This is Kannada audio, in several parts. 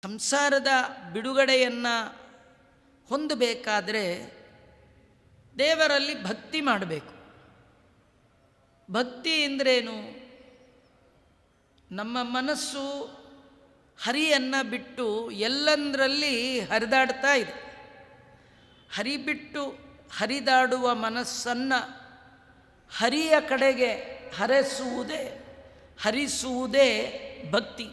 ಸಂಸಾರದ ಬಿಡುಗಡೆಯನ್ನು ಹೊಂದಬೇಕಾದರೆ ದೇವರಲ್ಲಿ ಭಕ್ತಿ ಮಾಡಬೇಕು. ಭಕ್ತಿ ಎಂದರೇನು? ನಮ್ಮ ಮನಸ್ಸು ಹರಿಯನ್ನು ಬಿಟ್ಟು ಎಲ್ಲಂದರಲ್ಲಿ ಹರಿದಾಡ್ತಾ ಇದೆ. ಹರಿ ಬಿಟ್ಟು ಹರಿದಾಡುವ ಮನಸ್ಸನ್ನು ಹರಿಯ ಕಡೆಗೆ ಹರಿಸುವುದೇ ಭಕ್ತಿ.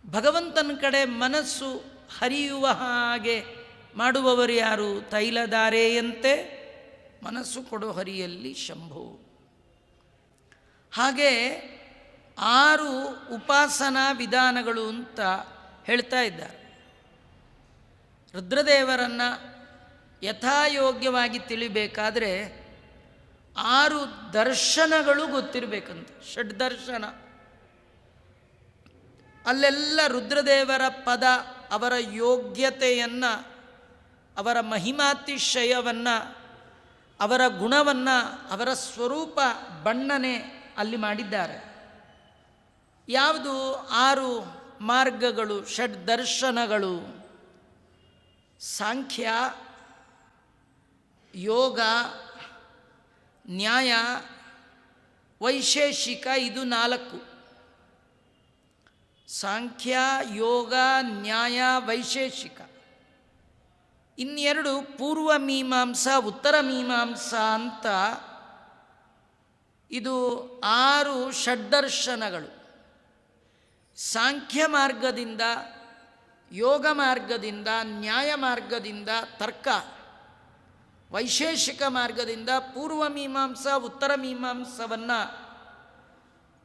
ಭಗವಂತನ ಕಡೆ ಮನಸ್ಸು ಹರಿಯುವ ಹಾಗೆ ಮಾಡುವವರು ಯಾರು? ತೈಲಧಾರೆಯಂತೆ ಮನಸ್ಸು ಕೊಡೋ ಹರಿಯಲ್ಲಿ ಶಂಭು. ಹಾಗೆ 6 ಉಪಾಸನಾ ವಿಧಾನಗಳು ಅಂತ ಹೇಳ್ತಾ ಇದ್ದಾರೆ. ರುದ್ರದೇವರನ್ನು ಯಥಾಯೋಗ್ಯವಾಗಿ ತಿಳಿಬೇಕಾದರೆ 6 ದರ್ಶನಗಳು ಗೊತ್ತಿರಬೇಕಂತ. ಷಡ್ದರ್ಶನ. ಅಲ್ಲೆಲ್ಲ ರುದ್ರದೇವರ ಪದ, ಅವರ ಯೋಗ್ಯತೆಯನ್ನು, ಅವರ ಮಹಿಮಾತಿಶಯವನ್ನು, ಅವರ ಗುಣವನ್ನು, ಅವರ ಸ್ವರೂಪ ಬಣ್ಣನೆ ಅಲ್ಲಿ ಮಾಡಿದ್ದಾರೆ. ಯಾವುದು 6 ಮಾರ್ಗಗಳು, ಷಡ್ದರ್ಶನಗಳು? ಸಾಂಖ್ಯ, ಯೋಗ, ನ್ಯಾಯ, ವೈಶೇಷಿಕ. ಇದು 4. ಸಾಂಖ್ಯ, ಯೋಗ, ನ್ಯಾಯ, ವೈಶೇಷಿಕ. ಇನ್ನೆರಡು ಪೂರ್ವ ಮೀಮಾಂಸಾ, ಉತ್ತರ ಮೀಮಾಂಸಾ ಅಂತ. ಇದು 6 ಷಡ್ದರ್ಶನಗಳು. ಸಾಂಖ್ಯ ಮಾರ್ಗದಿಂದ, ಯೋಗ ಮಾರ್ಗದಿಂದ, ನ್ಯಾಯ ಮಾರ್ಗದಿಂದ ತರ್ಕ, ವೈಶೇಷಿಕ ಮಾರ್ಗದಿಂದ ಪೂರ್ವ ಮೀಮಾಂಸಾ, ಉತ್ತರ ಮೀಮಾಂಸವನ್ನು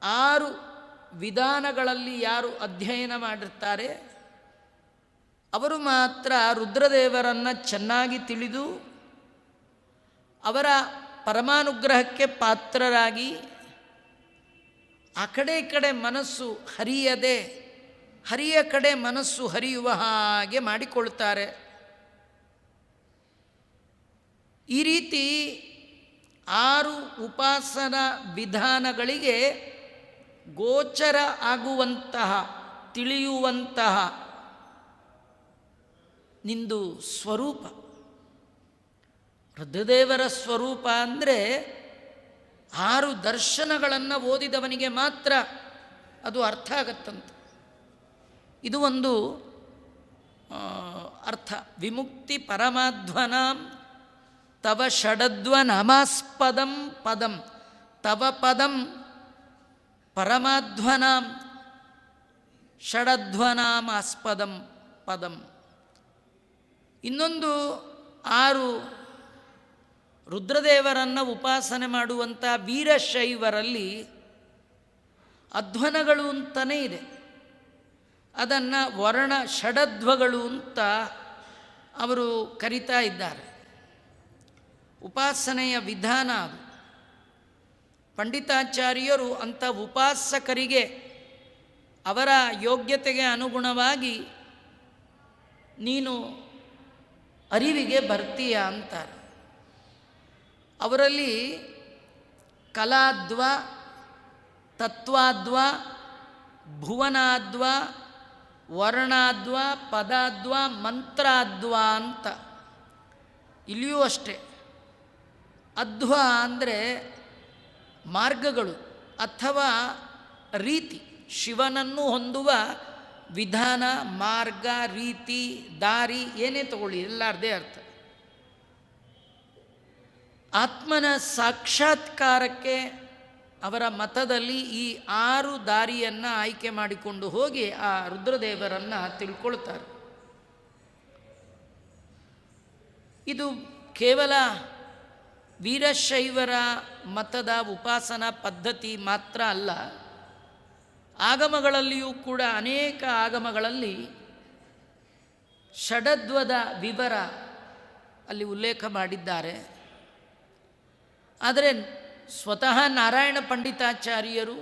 6 ವಿಧಾನಗಳಲ್ಲಿ ಯಾರು ಅಧ್ಯಯನ ಮಾಡಿರ್ತಾರೆ ಅವರು ಮಾತ್ರ ರುದ್ರದೇವರನ್ನು ಚೆನ್ನಾಗಿ ತಿಳಿದು ಅವರ ಪರಮಾನುಗ್ರಹಕ್ಕೆ ಪಾತ್ರರಾಗಿ ಆ ಕಡೆ ಈ ಕಡೆ ಮನಸ್ಸು ಹರಿಯದೆ ಹರಿಯ ಕಡೆ ಮನಸ್ಸು ಹರಿಯುವ ಹಾಗೆ ಮಾಡಿಕೊಳ್ತಾರೆ. ಈ ರೀತಿ 6 ಉಪಾಸನಾ ವಿಧಾನಗಳಿಗೆ ಗೋಚರ ಆಗುವಂತಹ, ತಿಳಿಯುವಂತಹ ನಿಂದು ಸ್ವರೂಪ. ರುದ್ರದೇವರ ಸ್ವರೂಪ ಅಂದರೆ 6 ದರ್ಶನಗಳನ್ನು ಓದಿದವನಿಗೆ ಮಾತ್ರ ಅದು ಅರ್ಥ ಆಗತ್ತಂತೆ. ಇದು ಒಂದು ಅರ್ಥ. ವಿಮುಕ್ತಿ ಪರಮಾಧ್ವನಾಂ ತವ ಷಡಧ್ವನಾಮಾಸ್ಪದಂ ಪದಂ ತವ ಪದಂ ಪರಮಾಧ್ವನಾಂ ಷಡಧ್ವನಾಮಾಸ್ಪದಂ ಪದಂ. ಇನ್ನೊಂದು 6 ರುದ್ರದೇವರನ್ನು ಉಪಾಸನೆ ಮಾಡುವಂಥ ವೀರಶೈವರಲ್ಲಿ ಅಧ್ವನಗಳು ಅಂತಲೇ ಇದೆ. ಅದನ್ನು ವರ್ಣ ಷಡಧ್ವಗಳು ಅಂತ ಅವರು ಕರೀತಾ ಇದ್ದಾರೆ. ಉಪಾಸನೆಯ ವಿಧಾನ ಅದು. ಪಂಡಿತಾಚಾರ್ಯರು ಅಂಥ ಉಪಾಸಕರಿಗೆ ಅವರ ಯೋಗ್ಯತೆಗೆ ಅನುಗುಣವಾಗಿ ನೀನು ಅರಿವಿಗೆ ಬರ್ತೀಯ ಅಂತಾರೆ. ಅವರಲ್ಲಿ ಕಲಾದ್ವ, ತತ್ವಾದ್ವ, ಭುವನಾದ್ವ, ವರ್ಣಾದ್ವ, ಪದಾದ್ವ, ಮಂತ್ರಾದ್ವ ಅಂತ. ಇಲ್ಲಿಯೂ ಅಷ್ಟೇ. ಅಧ್ವ ಅಂದರೆ ಮಾರ್ಗಗಳು ಅಥವಾ ರೀತಿ, ಶಿವನನ್ನು ಹೊಂದುವ ವಿಧಾನ, ಮಾರ್ಗ, ರೀತಿ, ದಾರಿ, ಏನೇ ತಗೊಳ್ಳಿ ಎಲ್ಲರದೇ ಅರ್ಥ. ಆತ್ಮನ ಸಾಕ್ಷಾತ್ಕಾರಕ್ಕೆ ಅವರ ಮತದಲ್ಲಿ ಈ 6 ದಾರಿಯನ್ನು ಆಯ್ಕೆ ಮಾಡಿಕೊಂಡು ಹೋಗಿ ಆ ರುದ್ರದೇವರನ್ನು ತಿಳ್ಕೊಳ್ತಾರೆ. ಇದು ಕೇವಲ ವೀರಶೈವರ ಮತದ ಉಪಾಸನಾ ಪದ್ಧತಿ ಮಾತ್ರ ಅಲ್ಲ. ಆಗಮಗಳಲ್ಲಿಯೂ ಕೂಡ ಅನೇಕ ಆಗಮಗಳಲ್ಲಿ ಷಡಧ್ವದ ವಿವರ ಅಲ್ಲಿ ಉಲ್ಲೇಖ ಮಾಡಿದ್ದಾರೆ. ಆದರೆ ಸ್ವತಃ ನಾರಾಯಣ ಪಂಡಿತಾಚಾರ್ಯರು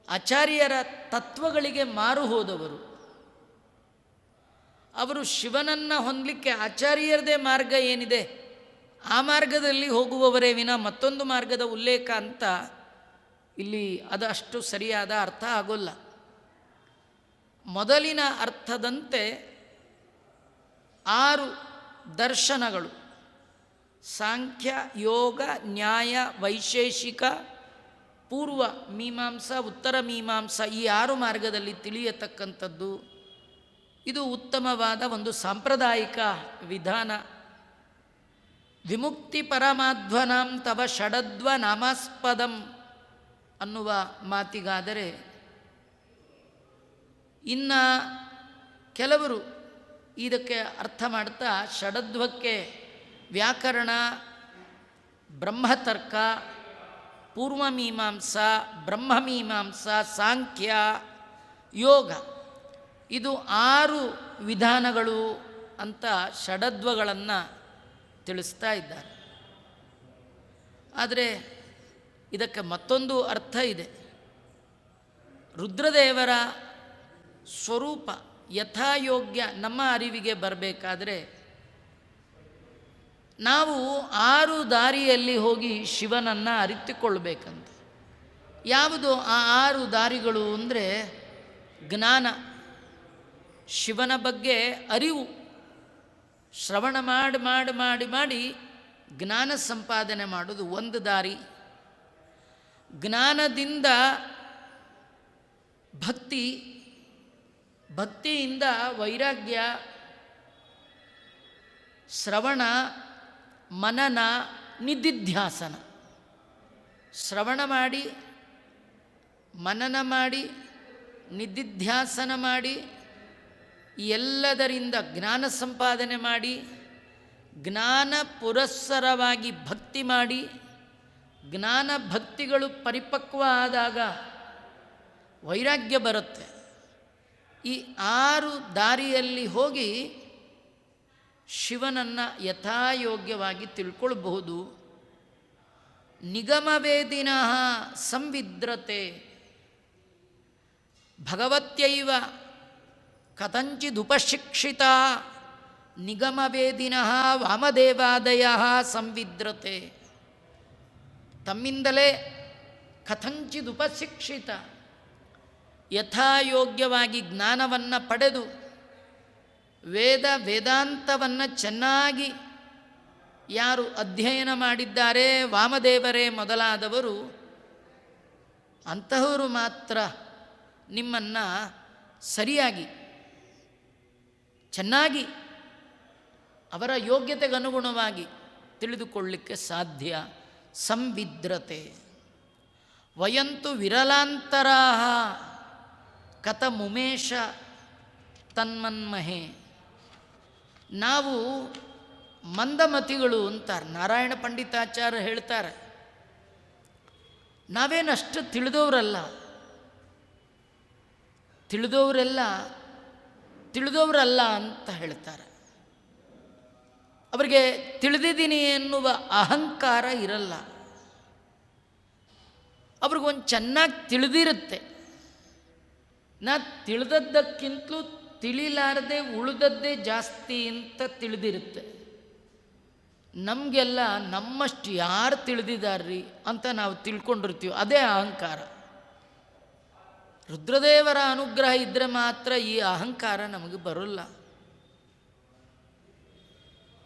ಆಚಾರ್ಯರ ತತ್ವಗಳಿಗೆ ಮಾರು ಹೋದವರು. ಅವರು ಶಿವನನ್ನು ಹೊಂದಲಿಕ್ಕೆ ಆಚಾರ್ಯರದೇ ಮಾರ್ಗ ಏನಿದೆ ಆ ಮಾರ್ಗದಲ್ಲಿ ಹೋಗುವವರೇ ವಿನ ಮತ್ತೊಂದು ಮಾರ್ಗದ ಉಲ್ಲೇಖ ಅಂತ ಇಲ್ಲಿ ಅದು ಅಷ್ಟು ಸರಿಯಾದ ಅರ್ಥ ಆಗೋಲ್ಲ. ಮೊದಲಿನ ಅರ್ಥದಂತೆ 6 ದರ್ಶನಗಳು, ಸಾಂಖ್ಯ, ಯೋಗ, ನ್ಯಾಯ, ವೈಶೇಷಿಕ, ಪೂರ್ವ ಮೀಮಾಂಸಾ, ಉತ್ತರ ಮೀಮಾಂಸಾ, ಈ 6 ಮಾರ್ಗದಲ್ಲಿ ತಿಳಿಯತಕ್ಕಂಥದ್ದು. ಇದು ಉತ್ತಮವಾದ ಒಂದು ಸಾಂಪ್ರದಾಯಿಕ ವಿಧಾನ. ವಿಮುಕ್ತಿ ಪರಮಾಧ್ವನಾಂ ತವ ಷಡದ್ವ ನಾಮಾಸ್ಪದಂ ಅನ್ನುವ ಮಾತಿಗಾದರೆ, ಇನ್ನು ಕೆಲವರು ಇದಕ್ಕೆ ಅರ್ಥ ಮಾಡ್ತಾ ಷಡದ್ವಕ್ಕೆ ವ್ಯಾಕರಣ, ಬ್ರಹ್ಮತರ್ಕ, ಪೂರ್ವಮೀಮಾಂಸಾ, ಬ್ರಹ್ಮಮೀಮಾಂಸಾ, ಸಾಂಖ್ಯ, ಯೋಗ, ಇದು 6 ವಿಧಾನಗಳು ಅಂತ ಷಡದ್ವಗಳನ್ನು ತಿಳಿಸ್ತಾ ಇದ್ದಾರೆ. ಆದರೆ ಇದಕ್ಕೆ ಮತ್ತೊಂದು ಅರ್ಥ ಇದೆ. ರುದ್ರದೇವರ ಸ್ವರೂಪ ಯಥಾಯೋಗ್ಯ ನಮ್ಮ ಅರಿವಿಗೆ ಬರಬೇಕಾದ್ರೆ ನಾವು 6 ದಾರಿಯಲ್ಲಿ ಹೋಗಿ ಶಿವನನ್ನು ಅರಿತುಕೊಳ್ಬೇಕಂತ. ಯಾವುದು ಆ 6 ದಾರಿಗಳು ಅಂದರೆ, ಜ್ಞಾನ, ಶಿವನ ಬಗ್ಗೆ ಅರಿವು, ಶ್ರವಣ ಮಾಡಿ ಮಾಡಿ ಮಾಡಿ ಮಾಡಿ ಜ್ಞಾನ ಸಂಪಾದನೆ ಮಾಡೋದು ಒಂದು ದಾರಿ. ಜ್ಞಾನದಿಂದ ಭಕ್ತಿ, ಭಕ್ತಿಯಿಂದ ವೈರಾಗ್ಯ, ಶ್ರವಣ, ಮನನ, ನಿಧಿಧ್ಯಾಸನ. ಶ್ರವಣ ಮಾಡಿ, ಮನನ ಮಾಡಿ, ನಿಧಿಧ್ಯಾಸನ ಮಾಡಿ, ಎಲ್ಲದರಿಂದ ಜ್ಞಾನ ಸಂಪಾದನೆ ಮಾಡಿ, ಜ್ಞಾನ ಪುರಸ್ಸರವಾಗಿ ಭಕ್ತಿ ಮಾಡಿ, ಜ್ಞಾನ ಭಕ್ತಿಗಳು ಪರಿಪಕ್ವ ಆದಾಗ ವೈರಾಗ್ಯ ಬರುತ್ತೆ. ಈ 6 ದಾರಿಯಲ್ಲಿ ಹೋಗಿ ಶಿವನನ್ನು ಯಥಾಯೋಗ್ಯವಾಗಿ ತಿಳ್ಕೊಳ್ಬಹುದು. ನಿಗಮವೇದಿನಃ ಸಂವಿದ್ರತೆ ಭಗವತ್ಯೈವ ಕಥಂಚಿದುಪಶಿಕ್ಷಿತ ನಿಗಮವೇದಿನಃ ವಾಮದೇವಾದಯಃ ಸಂವಿದ್ರತೆ. ತಮ್ಮಿಂದಲೇ ಕಥಂಚಿದುಪಶಿಕ್ಷಿತ, ಯಥಾಯೋಗ್ಯವಾಗಿ ಜ್ಞಾನವನ್ನು ಪಡೆದು ವೇದಾಂತವನ್ನು ಚೆನ್ನಾಗಿ ಯಾರು ಅಧ್ಯಯನ ಮಾಡಿದ್ದಾರೆ, ವಾಮದೇವರೇ ಮೊದಲಾದವರು, ಅಂತಹವರು ಮಾತ್ರ ನಿಮ್ಮನ್ನು ಸರಿಯಾಗಿ ಚೆನ್ನಾಗಿ ಅವರ ಯೋಗ್ಯತೆಗನುಗುಣವಾಗಿ ತಿಳಿದುಕೊಳ್ಳಲಿಕ್ಕೆ ಸಾಧ್ಯ. ಸಂವಿದ್ರತೆ. ವಯಂತು ವಿರಲಾಂತರಾಹ ಕಥಮುಮೇಶ ತನ್ಮನ್ಮಹೆ. ನಾವು ಮಂದಮತಿಗಳು ಅಂತಾರೆ. ನಾರಾಯಣ ಪಂಡಿತಾಚಾರ್ಯ ಹೇಳ್ತಾರೆ, ನಾವೇನಷ್ಟು ತಿಳಿದವರಲ್ಲ ಅಂತ ಹೇಳ್ತಾರೆ. ಅವರಿಗೆ ತಿಳಿದಿದ್ದೀನಿ ಎನ್ನುವ ಅಹಂಕಾರ ಇರಲ್ಲ. ಅವ್ರಿಗೊಂದು ಚೆನ್ನಾಗಿ ತಿಳಿದಿರುತ್ತೆ. ನಾ ತಿಳಿದದ್ದಕ್ಕಿಂತಲೂ ತಿಳಿಲಾರದೆ ಉಳಿದದ್ದೇ ಜಾಸ್ತಿ ಅಂತ ತಿಳಿದಿರುತ್ತೆ. ನಮಗೆಲ್ಲ ನಮ್ಮಷ್ಟು ಯಾರು ತಿಳಿದಿದ್ದಾರ್ರಿ ಅಂತ ನಾವು ತಿಳ್ಕೊಂಡಿರ್ತೀವಿ. ಅದೇ ಅಹಂಕಾರ. ರುದ್ರದೇವರ ಅನುಗ್ರಹ ಇದ್ದರೆ ಮಾತ್ರ ಈ ಅಹಂಕಾರ ನಮಗೆ ಬರೋಲ್ಲ.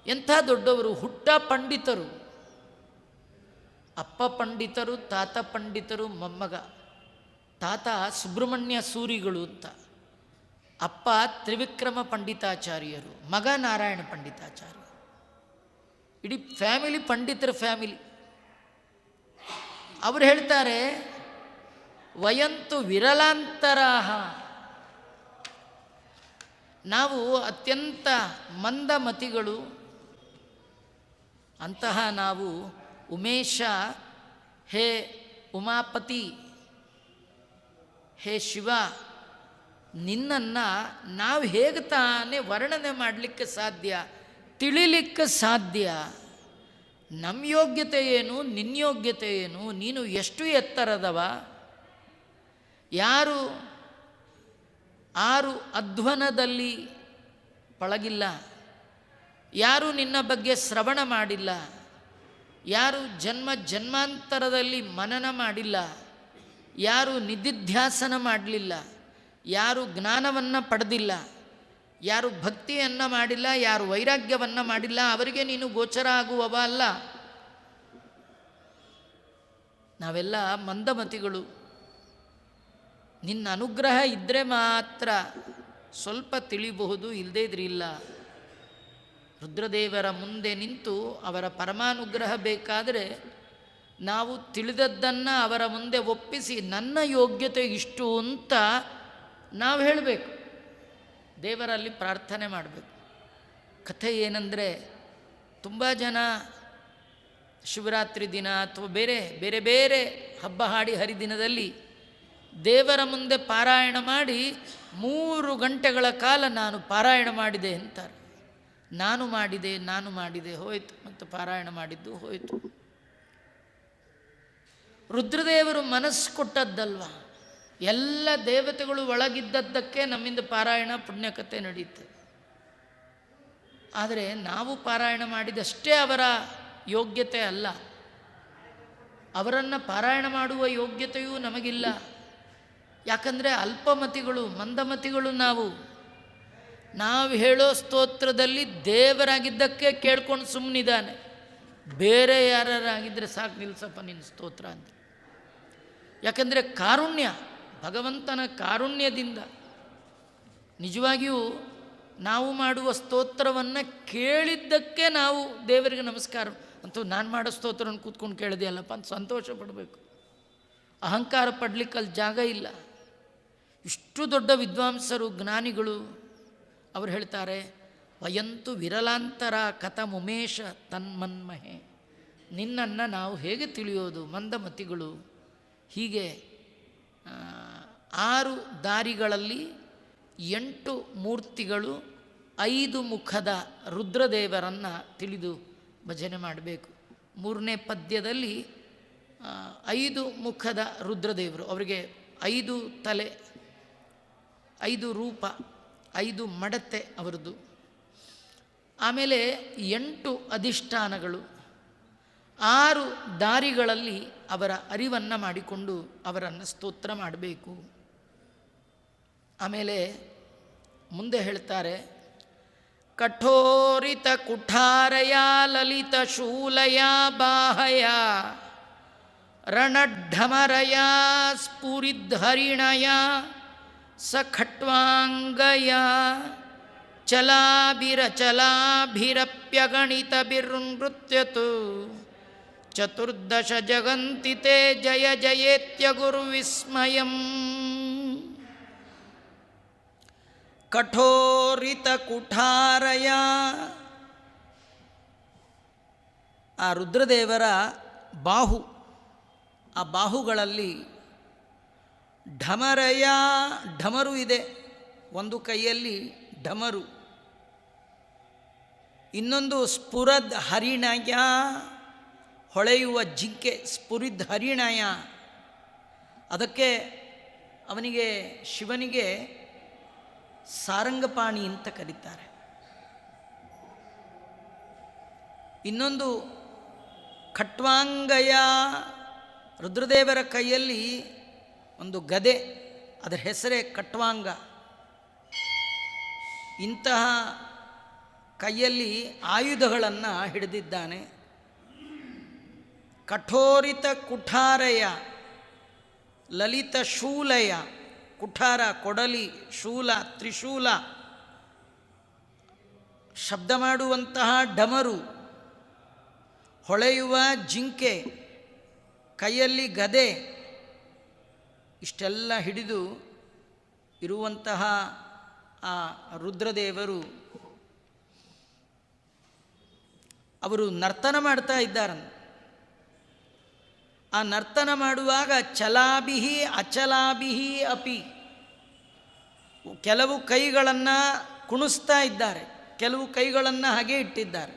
ಎಂಥ ದೊಡ್ಡವರು, ಹುಟ್ಟ ಪಂಡಿತರು, ಅಪ್ಪ ಪಂಡಿತರು, ತಾತ ಪಂಡಿತರು, ಮೊಮ್ಮಗ. ತಾತ ಸುಬ್ರಹ್ಮಣ್ಯ ಸೂರಿಗಳು ಅಂತ, ಅಪ್ಪ ತ್ರಿವಿಕ್ರಮ ಪಂಡಿತಾಚಾರ್ಯರು, ಮಗ ನಾರಾಯಣ ಪಂಡಿತಾಚಾರ್ಯ. ಇಡೀ ಫ್ಯಾಮಿಲಿ ಪಂಡಿತರ ಫ್ಯಾಮಿಲಿ. ಅವರು ಹೇಳ್ತಾರೆ, ವಯಂತು ವಿರಲಾಂತರಾಹ, ನಾವು ಅತ್ಯಂತ ಮಂದಮತಿಗಳು. ಅಂತಹ ನಾವು ಉಮೇಶ, ಹೇ ಉಮಾಪತಿ, ಹೇ ಶಿವ, ನಿನ್ನನ್ನು ನಾವು ಹೇಗೆ ತಾನೇ ವರ್ಣನೆ ಮಾಡಲಿಕ್ಕೆ ಸಾಧ್ಯ, ತಿಳಿಲಿಕ್ಕೆ ಸಾಧ್ಯ? ನಮ್ಮ ಯೋಗ್ಯತೆ ಏನು, ನಿನ್ನ ಯೋಗ್ಯತೆ ಏನು? ನೀನು ಎಷ್ಟು ಎತ್ತರದವ? ಯಾರು 6 ಅಧ್ವನದಲ್ಲಿ ಪಳಗಿಲ್ಲ, ಯಾರು ನಿನ್ನ ಬಗ್ಗೆ ಶ್ರವಣ ಮಾಡಿಲ್ಲ, ಯಾರು ಜನ್ಮ ಜನ್ಮಾಂತರದಲ್ಲಿ ಮನನ ಮಾಡಿಲ್ಲ, ಯಾರು ನಿಧಿಧ್ಯಾಸನ ಮಾಡಲಿಲ್ಲ, ಯಾರು ಜ್ಞಾನವನ್ನು ಪಡೆದಿಲ್ಲ, ಯಾರು ಭಕ್ತಿಯನ್ನು ಮಾಡಿಲ್ಲ, ಯಾರು ವೈರಾಗ್ಯವನ್ನು ಮಾಡಿಲ್ಲ, ಅವರಿಗೆ ನೀನು ಗೋಚರ ಆಗುವವ ಅಲ್ಲ. ನಾವೆಲ್ಲ ಮಂದಮತಿಗಳು. ನಿನ್ನ ಅನುಗ್ರಹ ಇದ್ದರೆ ಮಾತ್ರ ಸ್ವಲ್ಪ ತಿಳಿಬಹುದು, ಇಲ್ಲದೇ ಇದ್ರೆ ಇಲ್ಲ. ರುದ್ರದೇವರ ಮುಂದೆ ನಿಂತು ಅವರ ಪರಮಾನುಗ್ರಹ ಬೇಕಾದರೆ ನಾವು ತಿಳಿದದ್ದನ್ನು ಅವರ ಮುಂದೆ ಒಪ್ಪಿಸಿ ನನ್ನ ಯೋಗ್ಯತೆ ಇಷ್ಟು ಅಂತ ನಾವು ಹೇಳಬೇಕು, ದೇವರಲ್ಲಿ ಪ್ರಾರ್ಥನೆ ಮಾಡಬೇಕು. ಕಥೆ ಏನಂದರೆ, ತುಂಬ ಜನ ಶಿವರಾತ್ರಿ ದಿನ ಅಥವಾ ಬೇರೆ ಬೇರೆ ಬೇರೆ ಹಬ್ಬ ಹಾಡಿ ಹರಿದಿನದಲ್ಲಿ ದೇವರ ಮುಂದೆ ಪಾರಾಯಣ ಮಾಡಿ 3 ಗಂಟೆಗಳ ಕಾಲ ನಾನು ಪಾರಾಯಣ ಮಾಡಿದೆ ಅಂತಾರೆ. ನಾನು ಮಾಡಿದೆ ಹೋಯಿತು, ಮತ್ತು ಪಾರಾಯಣ ಮಾಡಿದ್ದು ಹೋಯಿತು. ರುದ್ರದೇವರು ಮನಸ್ಸು ಕೊಟ್ಟದ್ದಲ್ವ, ಎಲ್ಲ ದೇವತೆಗಳು ಒಳಗಿದ್ದದ್ದಕ್ಕೆ ನಮ್ಮಿಂದ ಪಾರಾಯಣ ಪುಣ್ಯಕತೆ ನಡೆಯುತ್ತೆ. ಆದರೆ ನಾವು ಪಾರಾಯಣ ಮಾಡಿದಷ್ಟೇ ಅವರ ಯೋಗ್ಯತೆ ಅಲ್ಲ, ಅವರನ್ನು ಪಾರಾಯಣ ಮಾಡುವ ಯೋಗ್ಯತೆಯೂ ನಮಗಿಲ್ಲ. ಯಾಕಂದರೆ ಅಲ್ಪಮತಿಗಳು, ಮಂದಮತಿಗಳು. ನಾವು ಹೇಳೋ ಸ್ತೋತ್ರದಲ್ಲಿ ದೇವರಾಗಿದ್ದಕ್ಕೆ ಕೇಳ್ಕೊಂಡು ಸುಮ್ಮನಿದ್ದಾನೆ, ಬೇರೆ ಯಾರಾಗಿದ್ದರೆ ಸಾಕು, ನಿಲ್ಸಪ್ಪ ನಿನ್ನ ಸ್ತೋತ್ರ ಅಂತ. ಯಾಕಂದರೆ ಕಾರುಣ್ಯ, ಭಗವಂತನ ಕಾರುಣ್ಯದಿಂದ ನಿಜವಾಗಿಯೂ ನಾವು ಮಾಡುವ ಸ್ತೋತ್ರವನ್ನು ಕೇಳಿದ್ದಕ್ಕೆ ನಾವು ದೇವರಿಗೆ ನಮಸ್ಕಾರ ಅಂತೂ ನಾನು ಮಾಡೋ ಸ್ತೋತ್ರವನ್ನು ಕೂತ್ಕೊಂಡು ಕೇಳಿದೆಯಲ್ಲಪ್ಪ ಅಂತ ಸಂತೋಷ ಪಡಬೇಕು. ಅಹಂಕಾರ ಪಡಲಿಕ್ಕೆ ಅಲ್ಲಿ ಜಾಗ ಇಲ್ಲ. ಇಷ್ಟು ದೊಡ್ಡ ವಿದ್ವಾಂಸರು, ಜ್ಞಾನಿಗಳು, ಅವರು ಹೇಳ್ತಾರೆ, ವಯಂತು ವಿರಲಾಂತರ ಕಥಮುಮೇಶ ತನ್ಮನ್ಮಹೆ. ನಿನ್ನನ್ನು ನಾವು ಹೇಗೆ ತಿಳಿಯೋದು, ಮಂದಮತಿಗಳು. ಹೀಗೆ 6 ದಾರಿಗಳಲ್ಲಿ 8 ಮೂರ್ತಿಗಳು, 5 ಮುಖದ ರುದ್ರದೇವರನ್ನು ತಿಳಿದು ಭಜನೆ ಮಾಡಬೇಕು. 3ನೇ ಪದ್ಯದಲ್ಲಿ 5 ಮುಖದ ರುದ್ರದೇವರು, ಅವರಿಗೆ 5 ತಲೆ, 5 ರೂಪ, 5 ಮಡತೆ ಅವರದು. ಆಮೇಲೆ 8 ಅಧಿಷ್ಠಾನಗಳು, 6 ದಾರಿಗಳಲ್ಲಿ ಅವರ ಅರಿವನ್ನು ಮಾಡಿಕೊಂಡು ಅವರನ್ನು ಸ್ತೋತ್ರ ಮಾಡಬೇಕು. ಆಮೇಲೆ ಮುಂದೆ ಹೇಳ್ತಾರೆ, ಕಠೋರಿತ ಕುಠಾರಯ ಲಲಿತ ಶೂಲಯ ಬಾಹಯ ರಣಢಮರಯ ಸ್ಫುರಿದ್ಹರಿಣಯ ಸಖಟ್ವಾಂಗಯ ಚಲಾಭಿರಚಲಾಭಿರಪ್ಯಗಣಿತಭಿರ್ನೃತ್ಯತು ಚತುರ್ದಶ ಜಗಂತಿತೆ ಜಯ ಜಯೇತ್ಯ ಗುರುವಿಸ್ಮಯಂ. ಕಠೋರಿತ ಕುಠಾರಯ, ಆ ರುದ್ರದೇವರ ಬಾಹು, ಆ ಬಾಹುಗಳಲ್ಲಿ ಢಮರಯ, ಢಮರು ಇದೆ. ಒಂದು ಕೈಯಲ್ಲಿ ಢಮರು, ಇನ್ನೊಂದು ಸ್ಫುರದ್ ಹರಿಣಯ, ಹೊಳೆಯುವ ಜಿಂಕೆ, ಸ್ಫುರಿದ್ ಹರಿಣಯ. ಅದಕ್ಕೆ ಅವನಿಗೆ, ಶಿವನಿಗೆ ಸಾರಂಗಪಾಣಿ ಅಂತ ಕರೀತಾರೆ. ಇನ್ನೊಂದು ಖಟ್ವಾಂಗಯ, ರುದ್ರದೇವರ ಕೈಯಲ್ಲಿ ಒಂದು ಗದೆ, ಅದರ ಹೆಸರೇ ಖಟ್ವಾಂಗ. ಇಂತಹ ಕೈಯಲ್ಲಿ ಆಯುಧಗಳನ್ನು ಹಿಡಿದಿದ್ದಾನೆ. ಕಠೋರಿತ ಕುಠಾರಯ ಲಲಿತ ಶೂಲಯ, ಕುಠಾರ ಕೊಡಲಿ, ಶೂಲ ತ್ರಿಶೂಲ, ಶಬ್ದ ಮಾಡುವಂತಹ ಢಮರು, ಹೊಳೆಯುವ ಜಿಂಕೆ, ಕೈಯಲ್ಲಿ ಗದೆ, ಇಷ್ಟೆಲ್ಲ ಹಿಡಿದು ಇರುವಂತಹ ಆ ರುದ್ರದೇವರು ಅವರು ನರ್ತನ ಮಾಡ್ತಾ ಇದ್ದಾರಂತೆ. ಆ ನರ್ತನ ಮಾಡುವಾಗ ಚಲಾಭಿಹಿ ಅಚಲಾಭಿಹಿ ಅಪಿ, ಕೆಲವು ಕೈಗಳನ್ನು ಕುಣಿಸ್ತಾ ಇದ್ದಾರೆ, ಕೆಲವು ಕೈಗಳನ್ನು ಹಾಗೆ ಇಟ್ಟಿದ್ದಾರೆ.